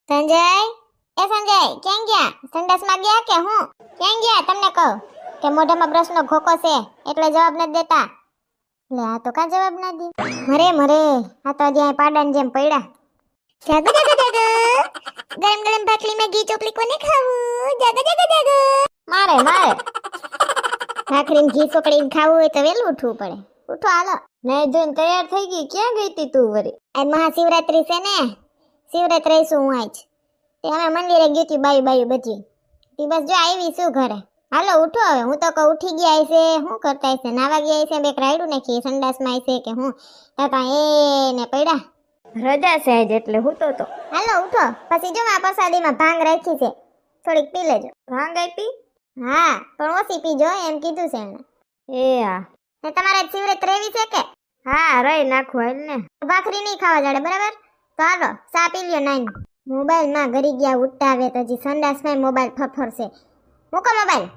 સંજય, એ સંજય, ક્યાં ગયા? સંડાસમાં ગયા કે હું? ક્યાં ગયા તમને કહું કે મોઢામાં બ્રશનો ખોખો છે એટલે જવાબ નથી દેતા. લે આ તો કા જવાબ ના દે. મરે આ તો જ્યાં પાડાની જેમ પડ્યા. જાગો જાગો જાગો, ગરમ ગરમ ભાખરીમાં ઘી ચોપલી કોને ખાવું? જાગો જાગો જાગો. મારે ભાખરીમાં ઘી ચોપડીને ખાવું હોય તો વેલું ઉઠવું પડે. ઉઠો હાલો. નહીં જોઈને તૈયાર થઈ ગઈ. ક્યાં ગઈ તી તું વરી? આજ મહાશિવરાત્રી છે ને, શિવરાત્રી રહીશું હું આજ. તે અમે મંદિરે ગઈ હતી બાયું બધી. તી બસ જો આવી શું ઘરે. હાલો ઉઠો હવે. હું તો કહું ઉઠી ગયા છે. શું કરતા છે? નાવા ગયા છે? બે રાયડું નાખી સંડાસમાં છે કે હું? તાતા એને પડ્યા. રજા છે આજ એટલે હું તો હાલો ઉઠો. પછી જો આ પ્રસાદીમાં ભાંગ રાખી છે, થોડીક પી લેજો. ભાંગ આપી? હા પણ ઓછી પીજો એમ કીધું છે એને. એ હા. ને તમારે શિવરાત્રી રેવી છે કે? હા રહી નાખો ને. ભાખરી નહીં ખાવા જડે બરાબર? તો હાલો ચા પી લ્યો નાઈ. મોબાઈલ માં ઘરી ગયા ઉઠતા આવે તો હજી સંડાસમાં મોબાઈલ ફફરશે. મૂકો મોબાઈલ.